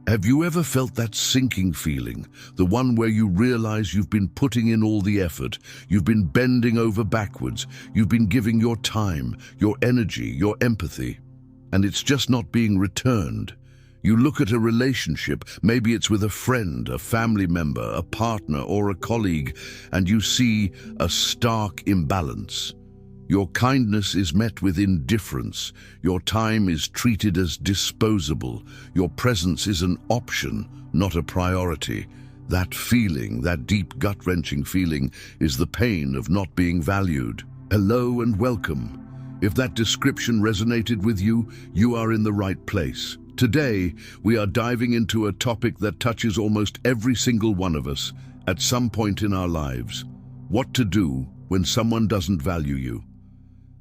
Have you ever felt that sinking feeling, the one where you realize you've been putting in all the effort, you've been bending over backwards, you've been giving your time, your energy, your empathy, and it's just not being returned? You look at a relationship, maybe it's with a friend, a family member, a partner, or a colleague, and you see a stark imbalance. Your kindness is met with indifference. Your time is treated as disposable. Your presence is an option, not a priority. That feeling, that deep gut-wrenching feeling, is the pain of not being valued. Hello and welcome. If that description resonated with you, you are in the right place. Today, we are diving into a topic that touches almost every single one of us at some point in our lives. What to do when someone doesn't value you.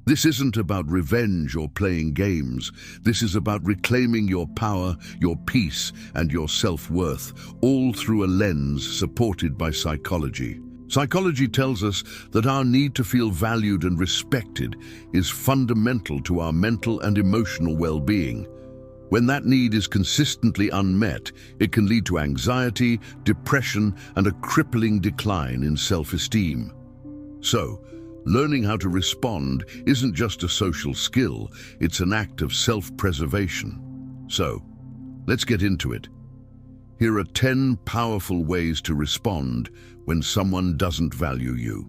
This isn't about revenge or playing games. This is about reclaiming your power, your peace, and your self-worth, all through a lens supported by psychology. Psychology tells us that our need to feel valued and respected is fundamental to our mental and emotional well-being. When that need is consistently unmet, it can lead to anxiety, depression, and a crippling decline in self-esteem. So, learning how to respond isn't just a social skill, it's an act of self-preservation. So, let's get into it. Here are 10 powerful ways to respond when someone doesn't value you.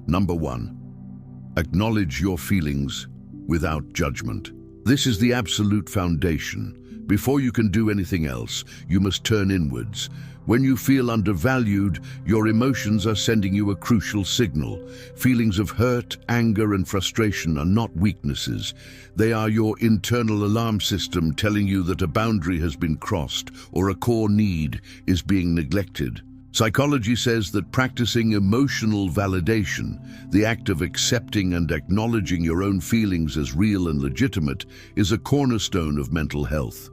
Number 1, acknowledge your feelings without judgment. This is the absolute foundation. Before you can do anything else, you must turn inwards. When you feel undervalued, your emotions are sending you a crucial signal. Feelings of hurt, anger, and frustration are not weaknesses. They are your internal alarm system telling you that a boundary has been crossed or a core need is being neglected. Psychology says that practicing emotional validation, the act of accepting and acknowledging your own feelings as real and legitimate, is a cornerstone of mental health.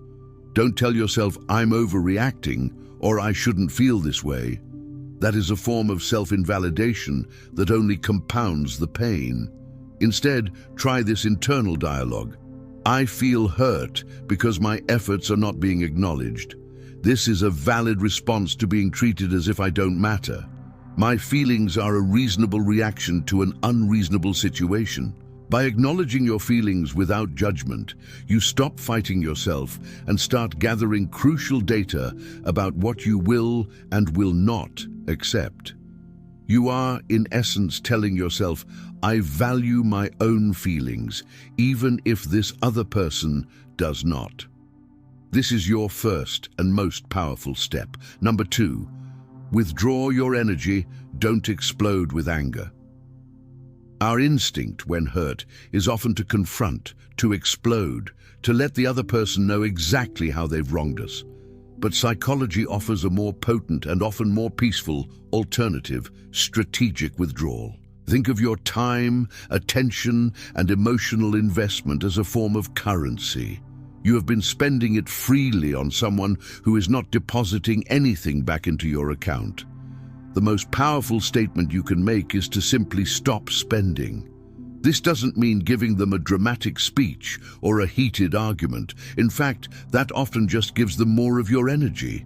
Don't tell yourself, "I'm overreacting," or "I shouldn't feel this way." That is a form of self-invalidation that only compounds the pain. Instead, try this internal dialogue. "I feel hurt because my efforts are not being acknowledged. This is a valid response to being treated as if I don't matter. My feelings are a reasonable reaction to an unreasonable situation." By acknowledging your feelings without judgment, you stop fighting yourself and start gathering crucial data about what you will and will not accept. You are, in essence, telling yourself, "I value my own feelings, even if this other person does not." This is your first and most powerful step. Number 2, withdraw your energy, don't explode with anger. Our instinct, when hurt, is often to confront, to explode, to let the other person know exactly how they've wronged us. But psychology offers a more potent and often more peaceful alternative: strategic withdrawal. Think of your time, attention, and emotional investment as a form of currency. You have been spending it freely on someone who is not depositing anything back into your account. The most powerful statement you can make is to simply stop spending. This doesn't mean giving them a dramatic speech or a heated argument. In fact, that often just gives them more of your energy.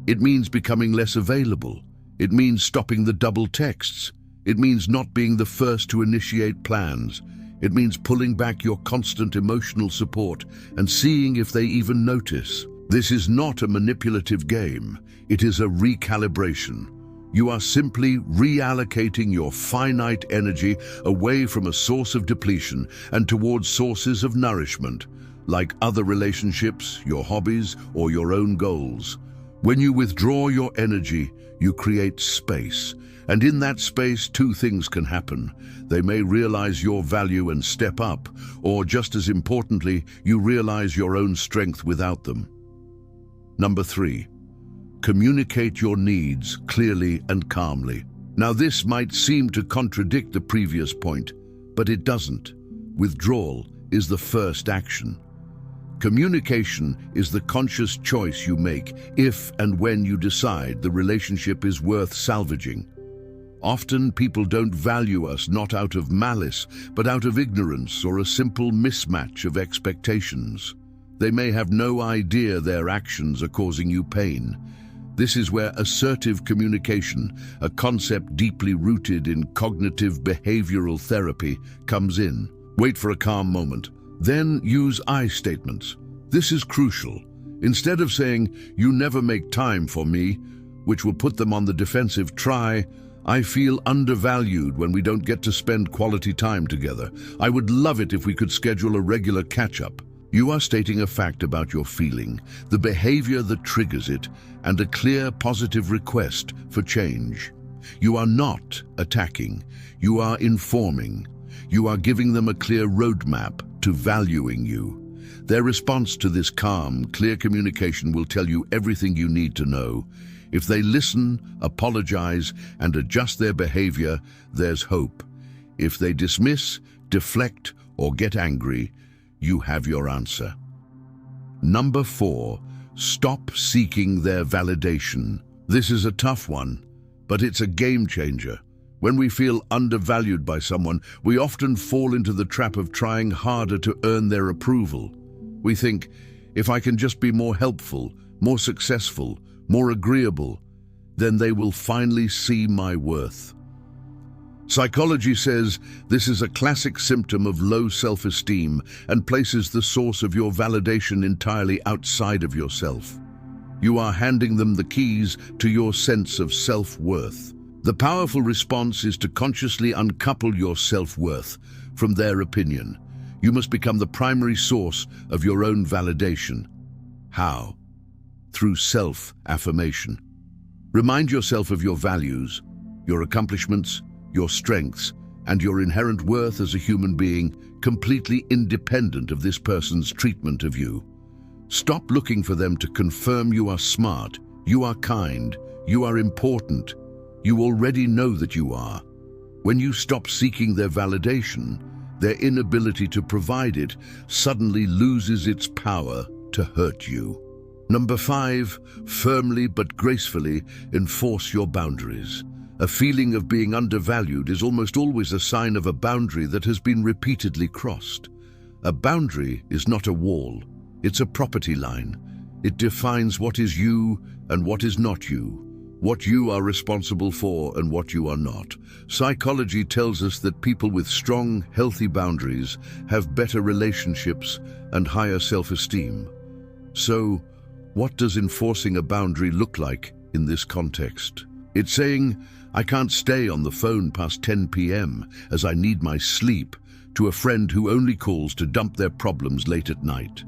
It means becoming less available. It means stopping the double texts. It means not being the first to initiate plans. It means pulling back your constant emotional support and seeing if they even notice. This is not a manipulative game. It is a recalibration. You are simply reallocating your finite energy away from a source of depletion and towards sources of nourishment, like other relationships, your hobbies, or your own goals. When you withdraw your energy, you create space. And in that space, 2 things can happen. They may realize your value and step up, or just as importantly, you realize your own strength without them. Number 3, communicate your needs clearly and calmly. Now, this might seem to contradict the previous point, but it doesn't. Withdrawal is the first action. Communication is the conscious choice you make if and when you decide the relationship is worth salvaging. Often people don't value us not out of malice, but out of ignorance or a simple mismatch of expectations. They may have no idea their actions are causing you pain. This is where assertive communication, a concept deeply rooted in cognitive behavioral therapy, comes in. Wait for a calm moment. Then use I statements. This is crucial. Instead of saying, "You never make time for me," which will put them on the defensive, try, "I feel undervalued when we don't get to spend quality time together. I would love it if we could schedule a regular catch-up." You are stating a fact about your feeling, the behavior that triggers it, and a clear positive request for change. You are not attacking. You are informing. You are giving them a clear roadmap to valuing you. Their response to this calm, clear communication will tell you everything you need to know. If they listen, apologize, and adjust their behavior, there's hope. If they dismiss, deflect, or get angry, you have your answer. Number 4, stop seeking their validation. This is a tough one, but it's a game changer. When we feel undervalued by someone, we often fall into the trap of trying harder to earn their approval. We think, if I can just be more helpful, more successful, more agreeable, then they will finally see my worth. Psychology says this is a classic symptom of low self-esteem and places the source of your validation entirely outside of yourself. You are handing them the keys to your sense of self-worth. The powerful response is to consciously uncouple your self-worth from their opinion. You must become the primary source of your own validation. How? Through self-affirmation. Remind yourself of your values, your accomplishments, your strengths, and your inherent worth as a human being, completely independent of this person's treatment of you. Stop looking for them to confirm you are smart, you are kind, you are important. You already know that you are. When you stop seeking their validation, their inability to provide it suddenly loses its power to hurt you. Number 5, firmly but gracefully enforce your boundaries. A feeling of being undervalued is almost always a sign of a boundary that has been repeatedly crossed. A boundary is not a wall, it's a property line. It defines what is you and what is not you, what you are responsible for and what you are not. Psychology tells us that people with strong, healthy boundaries have better relationships and higher self-esteem. So, what does enforcing a boundary look like in this context? It's saying, "I can't stay on the phone past 10 p.m. as I need my sleep," to a friend who only calls to dump their problems late at night.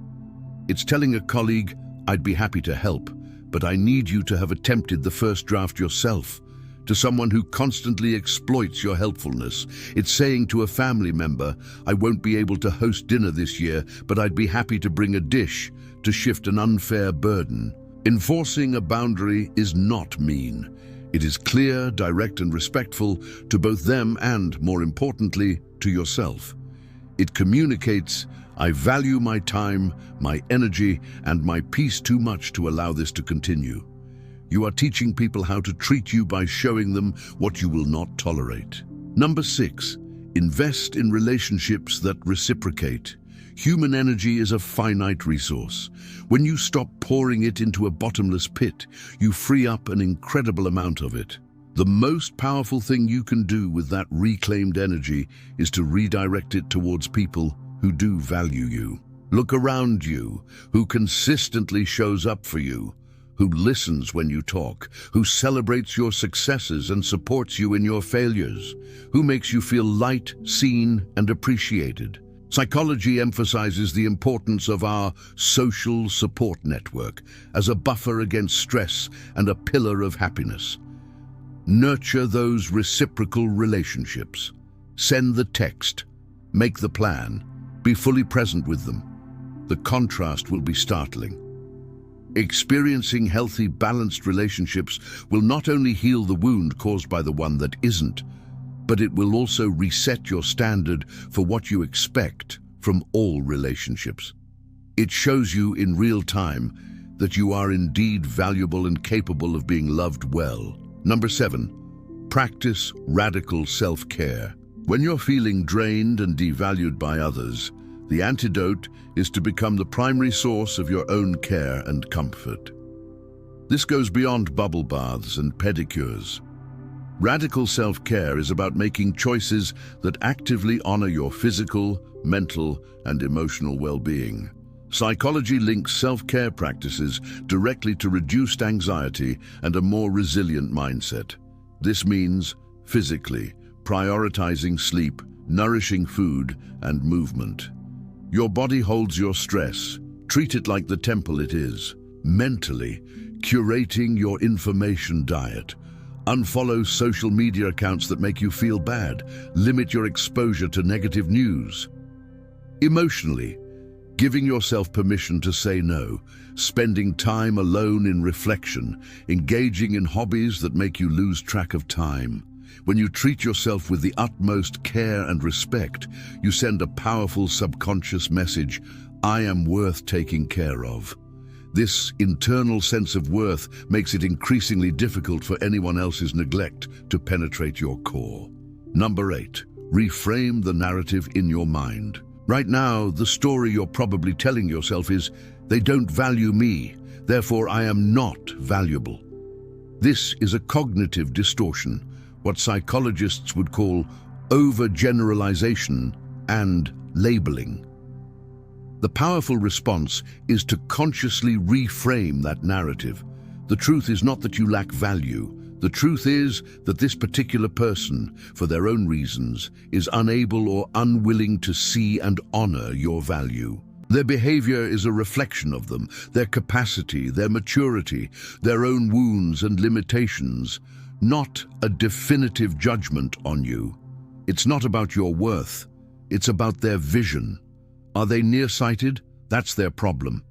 It's telling a colleague, "I'd be happy to help, but I need you to have attempted the first draft yourself." To someone who constantly exploits your helpfulness, it's saying to a family member, "I won't be able to host dinner this year, but I'd be happy to bring a dish," to shift an unfair burden. Enforcing a boundary is not mean. It is clear, direct, and respectful to both them and, more importantly, to yourself. It communicates, "I value my time, my energy, and my peace too much to allow this to continue." You are teaching people how to treat you by showing them what you will not tolerate. Number 6, invest in relationships that reciprocate. Human energy is a finite resource. When you stop pouring it into a bottomless pit, you free up an incredible amount of it. The most powerful thing you can do with that reclaimed energy is to redirect it towards people who do value you. Look around you, who consistently shows up for you, who listens when you talk, who celebrates your successes and supports you in your failures, who makes you feel light, seen, and appreciated. Psychology emphasizes the importance of our social support network as a buffer against stress and a pillar of happiness. Nurture those reciprocal relationships. Send the text, make the plan, be fully present with them. The contrast will be startling. Experiencing healthy, balanced relationships will not only heal the wound caused by the one that isn't, but it will also reset your standard for what you expect from all relationships. It shows you in real time that you are indeed valuable and capable of being loved well. Number 7, practice radical self-care. When you're feeling drained and devalued by others, The antidote is to become the primary source of your own care and comfort. This goes beyond bubble baths and pedicures. Radical self-care is about making choices that actively honor your physical, mental, and emotional well-being. Psychology links self-care practices directly to reduced anxiety and a more resilient mindset. This means, physically, prioritizing sleep, nourishing food, and movement. Your body holds your stress. Treat it like the temple it is. Mentally, curating your information diet. Unfollow social media accounts that make you feel bad. Limit your exposure to negative news. Emotionally, giving yourself permission to say no, spending time alone in reflection, engaging in hobbies that make you lose track of time. When you treat yourself with the utmost care and respect, you send a powerful subconscious message: I am worth taking care of. This internal sense of worth makes it increasingly difficult for anyone else's neglect to penetrate your core. Number 8, reframe the narrative in your mind. Right now, the story you're probably telling yourself is, they don't value me, therefore I am not valuable. This is a cognitive distortion, what psychologists would call overgeneralization and labeling. The powerful response is to consciously reframe that narrative. The truth is not that you lack value. The truth is that this particular person, for their own reasons, is unable or unwilling to see and honor your value. Their behavior is a reflection of them, their capacity, their maturity, their own wounds and limitations, not a definitive judgment on you. It's not about your worth, it's about their vision. Are they nearsighted? That's their problem.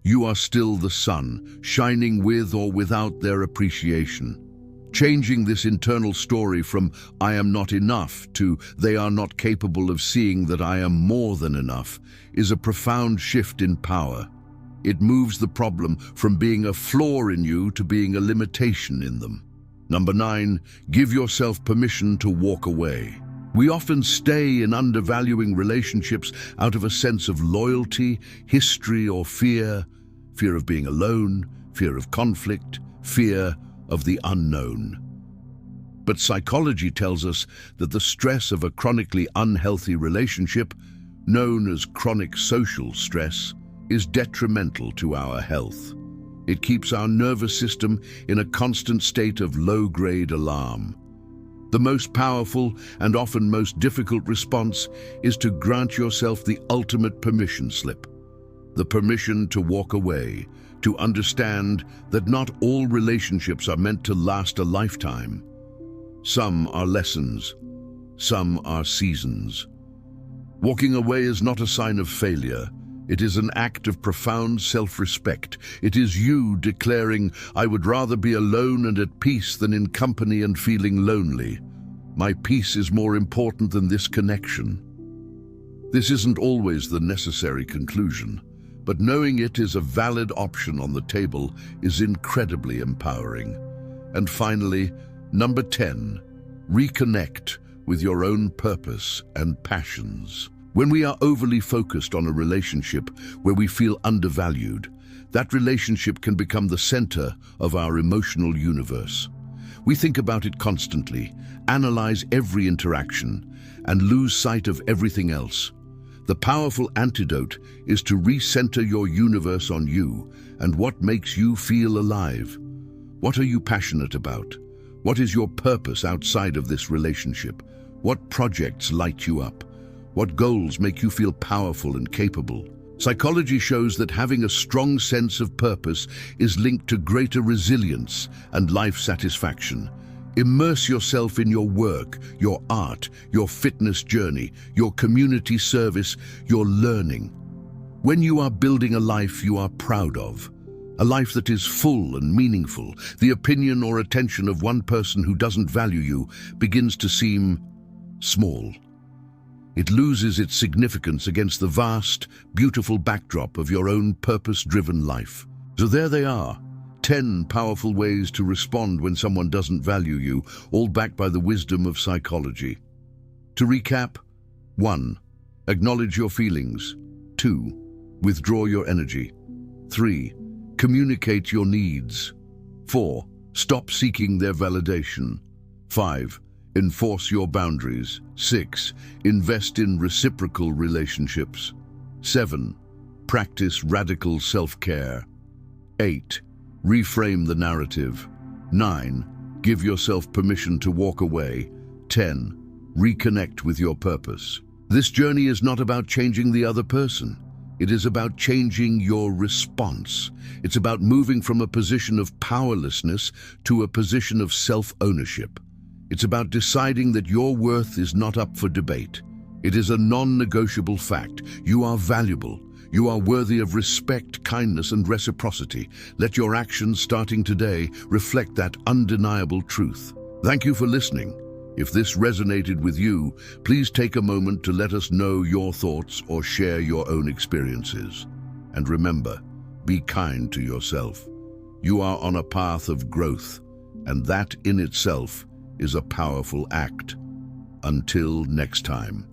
You are still the sun, shining with or without their appreciation. Changing this internal story from "I am not enough" to "they are not capable of seeing that I am more than enough" is a profound shift in power. It moves the problem from being a flaw in you to being a limitation in them. Number 9, give yourself permission to walk away. We often stay in undervaluing relationships out of a sense of loyalty, history, or fear. Fear of being alone, fear of conflict, fear of the unknown. But psychology tells us that the stress of a chronically unhealthy relationship, known as chronic social stress, is detrimental to our health. It keeps our nervous system in a constant state of low-grade alarm. The most powerful and often most difficult response is to grant yourself the ultimate permission slip. The permission to walk away, to understand that not all relationships are meant to last a lifetime. Some are lessons, some are seasons. Walking away is not a sign of failure. It is an act of profound self-respect. It is you declaring, "I would rather be alone and at peace than in company and feeling lonely. My peace is more important than this connection." This isn't always the necessary conclusion, but knowing it is a valid option on the table is incredibly empowering. And finally, number 10, reconnect with your own purpose and passions. When we are overly focused on a relationship where we feel undervalued, that relationship can become the center of our emotional universe. We think about it constantly, analyze every interaction, and lose sight of everything else. The powerful antidote is to recenter your universe on you and what makes you feel alive. What are you passionate about? What is your purpose outside of this relationship? What projects light you up? What goals make you feel powerful and capable? Psychology shows that having a strong sense of purpose is linked to greater resilience and life satisfaction. Immerse yourself in your work, your art, your fitness journey, your community service, your learning. When you are building a life you are proud of, a life that is full and meaningful, the opinion or attention of one person who doesn't value you begins to seem small. It loses its significance against the vast, beautiful backdrop of your own purpose-driven life. So there they are, 10 powerful ways to respond when someone doesn't value you, all backed by the wisdom of psychology. To recap, 1. Acknowledge your feelings. 2. Withdraw your energy. 3. Communicate your needs. 4. Stop seeking their validation. 5. Enforce your boundaries. 6. Invest in reciprocal relationships. 7. Practice radical self-care. 8. Reframe the narrative. 9. Give yourself permission to walk away. 10. Reconnect with your purpose. This journey is not about changing the other person. It is about changing your response. It's about moving from a position of powerlessness to a position of self-ownership. It's about deciding that your worth is not up for debate. It is a non-negotiable fact. You are valuable. You are worthy of respect, kindness, and reciprocity. Let your actions starting today reflect that undeniable truth. Thank you for listening. If this resonated with you, please take a moment to let us know your thoughts or share your own experiences. And remember, be kind to yourself. You are on a path of growth, and that in itself is a powerful act. Until next time.